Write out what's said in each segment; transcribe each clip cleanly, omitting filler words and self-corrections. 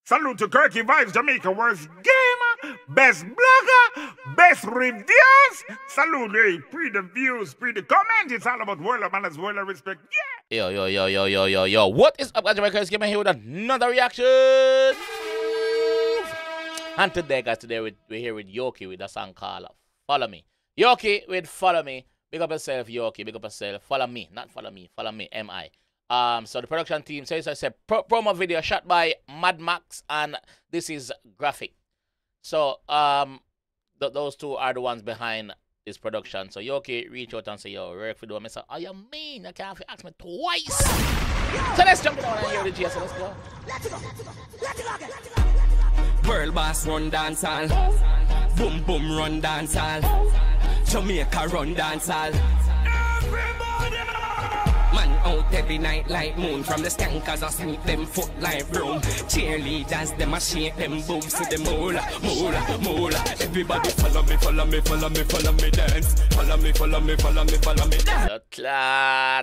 Salute to 𝐑𝐄𝐀𝐂𝐓𝐿𝐍, Jamaica worst gamer, best blogger, best reviews. Salute, hey, pre the views, pre the comment. It's all about world of manners, world of respect. Yeah. Yo. What is up, guys? JAMAICA'S here with another reaction. And today, guys, we're here with YOKKHII with a song called Follow Me. YOKKHII with Follow Me. Big up yourself, YOKKHII. Big up yourself. Follow me, not follow me. Follow me, M.I. So the production team says I said promo video shot by Mad Max, and this is graphic. So those two are the ones behind this production. So YOKKHII reach out and say, yo, work for them. I say, oh, you mean you can't ask me twice? So let's jump down and hear the GS. So let's go. World boss run dancehall, boom boom run dancehall, Jamaica run dancehall. Man out every night like moon, from the skankers I sweep them foot like broom. Cheerleaders them a shake them boobs to the moolah. Everybody follow me dance. Follow me dance.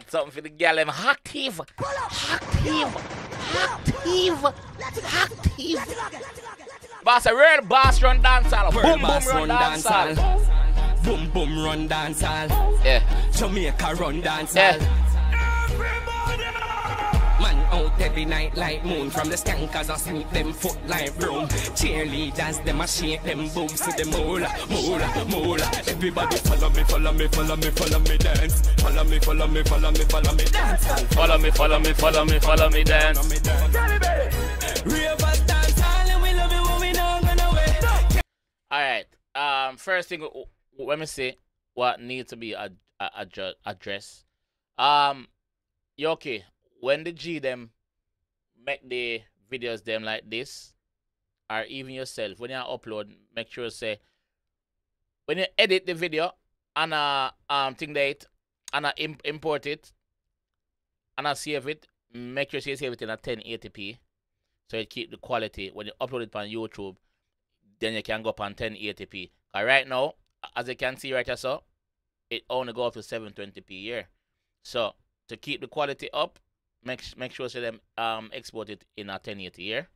Something for the girl, them active. Boss, a real boss run dancehall. Boom boom run dancehall. Boom boom run dancehall. Yeah. Jamaica run dancehall. Yeah. Man out every night like moon, from the skankers I sweep them foot like broom. Cheerleaders them a shake them boobs to the moolah. Everybody follow me dance. Follow me dance. Follow me dance. Ravers dance all and we love it when we not gonna wait. Alright. First thing, let me see what needs to be addressed. YOKKHII, when the G them make the videos them like this, or even yourself, when you upload, make sure say when you edit the video and thing date and import it and save it, make sure you save it in a 1080p so you keep the quality. When you upload it on YouTube, then you can go up on 1080p. Right now, as you can see right here, so it only go up to 720p here. So to keep the quality up, make sure so them export it in a 1080 here.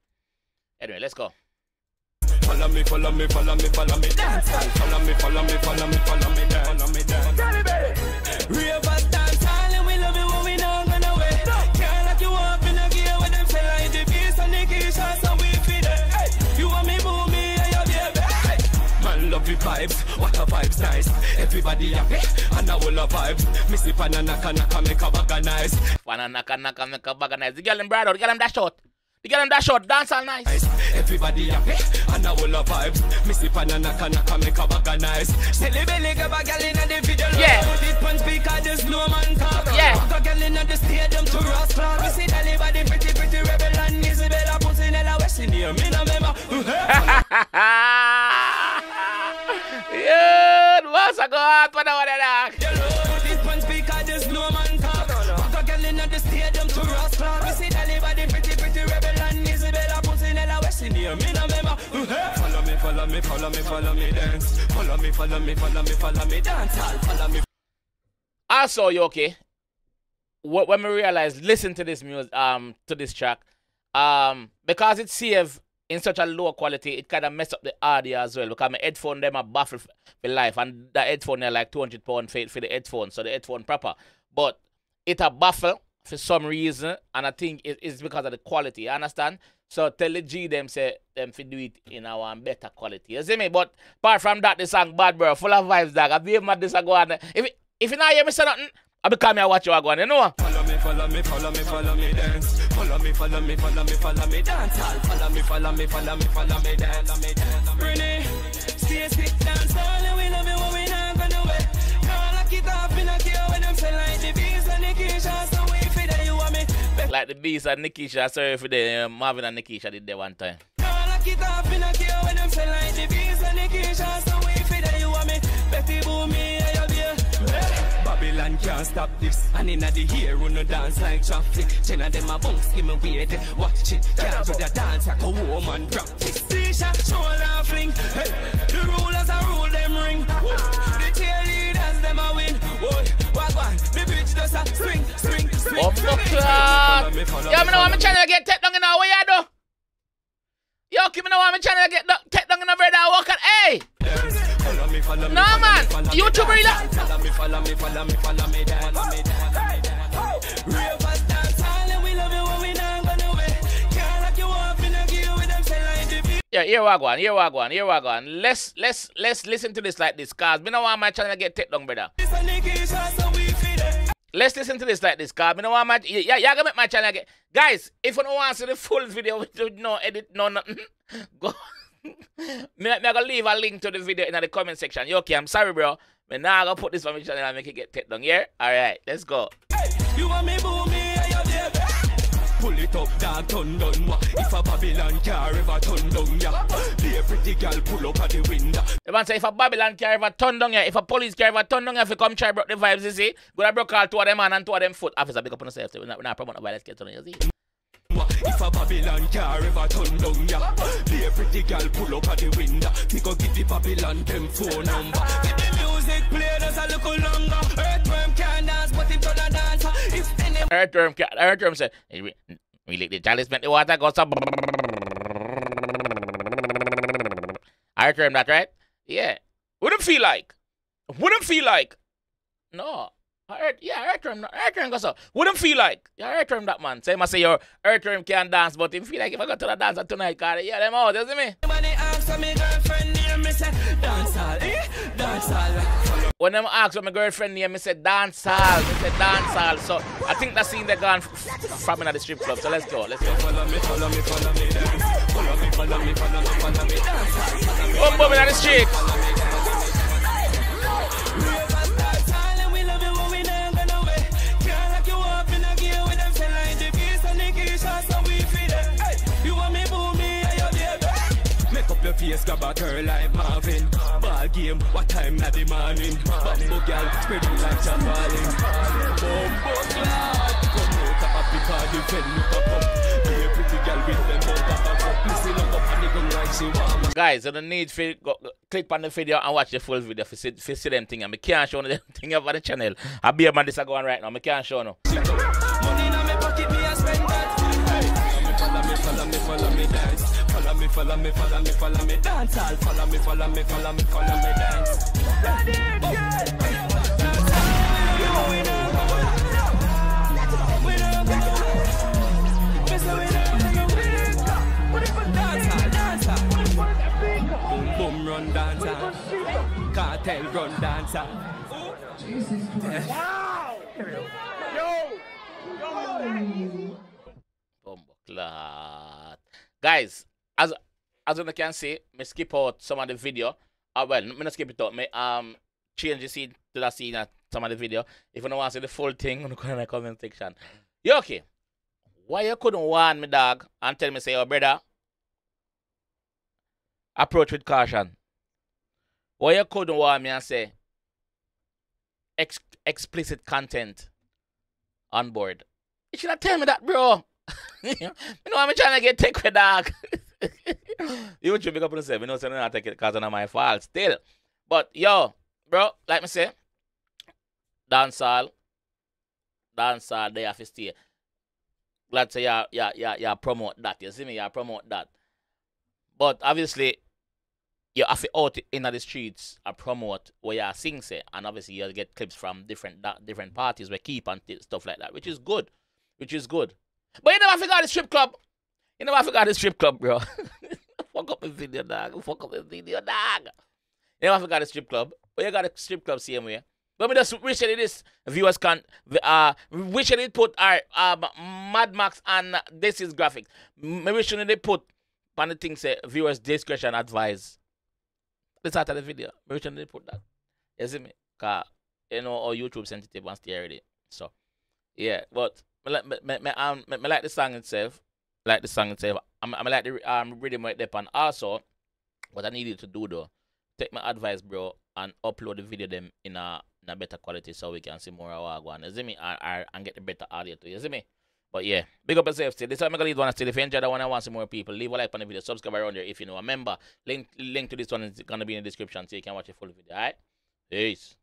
Anyway, let's go. Follow me dance. Follow me dance. Ravers dance all and we love it when we not gonna wait. Can't lock you up in a gear when them say like the beast and the Keisha, so we feed it. Hey, you want me move me and your baby. Hey, man love the vibes, what a vibes nice. Everybody happy and I will love vibes. Missy pananaka make a bag of nice. Pananaka make a bag of nice. The girl them broad out, the girl them dash short. The girl them dash short, dance all nice. Everybody happy and I will love vibes. Missy pananaka make a bag of nice. Silly belly give a girl in the video. Yeah. Put it on speaker, there's no man talk. Yeah. Put a girl in the stadium to Ross Clark. We see the body pretty rebel and Isabella Pusinella West Indian. Me no member. Yeah, what's a go out for the one that? Put it on speaker, there's no man talk. Put a girl in the stadium to Ross Clark. We see the body pretty rebel and Isabella Pusinella West Indian. Me no member. Follow me dance. Follow me dance. Follow me. Also, YOKKHII, when we realized, listen to this music, to this track, because it's saved in such a low quality, it kind of mess up the audio as well. Because my headphone them are baffle for life, and the headphone are like £200 for the headphone, so the headphone proper. But it a baffle for some reason, and I think it's because of the quality. You understand? So tell the G them say them to do it in our better quality. You see me? But apart from that, the song bad, bro, full of vibes, dog. I be mad this a go on. If you not hear me say nothing, I be come here watch you go on. You know? Follow me dance. Follow me dance. Follow me dance. Renee, stay sick dance all and we love it when we not gonna wait. Can't lock it up in a gear when them say like the beast and the Keisha, so we feel that you want me. Like the beast and Nikisha, sorry for the Marvin and Nikisha did that one time. Can't lock it up in a gear when them say like the beast and the Keisha, so we feel that you want me. Betty boom me and your beer. Babylon can't stop this. And in the here, we no dance like traffic. Jenna them a bounce, give me weird. Watch it, can't do the dance like a woman practice. T-shirt, shoulder fling. Hey, the rulers a rule them ring. The cheerleaders them a win. Wagwan, the bitch does a swing. Oh, fuck. Yeah, I know I'm trying to get tapped down in our way, I do. YOKKHII, me no want my channel get take down in a brother walk at hey. No man, YouTube reader. Follow me, Ravers dance all and we love it when we not gonna wait. Can't lock you up in a gear with them say like the beat. Yeah, here we go. Let's listen to this like this, cause me no want my channel get take down, brother. Let's listen to this like this, cause me no want my y'all gonna make my channel get. Guys, if you don't want to see the full video with no edit, no nothing, go. me gonna leave a link to the video in the comment section. YOKKHII, I'm sorry, bro. Me now gonna put this on my channel and make it get take down. Yeah, all right, let's go. Hey, you want me boom me, you baby. Pull it up, dog, turn down. If a Babylon car ever turn down, yeah. Be a pretty girl, pull up at the window. The man say if a Babylon car ever turn down, yeah. If a police car ever turn down, yeah. If you come try broke the vibes, you see. Gonna broke all two of them man and two of them foot. Officer, big up on yourself. We're not promoting violence, get on you see. If a Babylon car ever turn down, yeah. Be a pretty girl, pull up at the window. We go give the Babylon them phone number. Get the music play, there's a little longer. Earthworm can't dance, but it turn a dancer. If any Earthworm say, we lick the chalice, make the water go so. Earthworm, that right? Yeah. Wouldn't feel like. No. Earthworm goes up. Wouldn't feel like. Yeah, Earthworm that man. Say, must say your Earthworm can't dance, but him feel like if I go to the dancer tonight, cause yeah, them out, you see me? When them ask what my girlfriend name, I said dance hall. Me said dance hall. So I think that scene they gone from in the strip club. So let's go. follow me, dance. Follow me, dance. Oh, boom in the street. Your face grab a girl like Marvin. Ball game, what time at the morning? Bumbo girl, spread it like champagne. Bumbo glad, come out of happy party, when look up. Be a pretty girl with them bumper up. Listen up and they go like she want. Guys, you don't need to click on the video and watch the full video for see them thing. I can't show them thing over the channel. I be a man this is going right now. I can't show no. Money in my pocket, me I spend that. Follow me, dance. Follow me, dance. All follow me, dance. Boom, boom, run dancer. Cartel run dancer. Jesus Christ. Wow! Guys, as you can see, me skip out some of the video. Well, me not skip it out. Me change the scene to that scene at some of the video. If you don't want to see the full thing, go in the comment section. YOKKHII, why you couldn't warn me, dog, and tell me say, oh brother, approach with caution? Why you couldn't warn me and say explicit content on board? You should have told me that, bro. You know I'm trying to get take with dog. You should pick up on yourself. You know I'm not take it because of my fault still. But yo, bro, like me say, dancehall they have to stay. Glad say yeah promote that. You see me, promote that. But obviously you have to out in the streets and promote where you sing say, and obviously you get clips from different parties where keep and stuff like that, which is good. But you never forgot the strip club. Bro. Fuck up the video, dog. You never forgot the strip club. But you got a strip club same way. But me just wish that this viewers can wish that it put Mad Max and this is graphics. Me wish that they put on the thing say viewers discretion advised. Let's start the video. Me wish that they put that. You see me? Cause you know all YouTube sensitive and stay ready. So yeah, but me like the song itself. I like the rhythm right there, and also what I needed to do though, take my advice, bro, and upload the video them in a better quality so we can see more of what going. You see me? And get the better audio too. You see me? But yeah, big up yourself still. This time I'm gonna leave one still. If you enjoyed that one, I want some more people. Leave a like on the video, subscribe around there if you know. Remember, link to this one is gonna be in the description so you can watch the full video. Alright? Peace.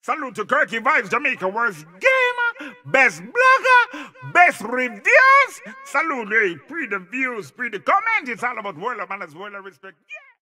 Salute to YOKKHII Vibes, Jamaica worst game. best blogger, best reviews. Salute, hey, pre the views, pre the comment. It's all about world of manners, world of respect. Yeah.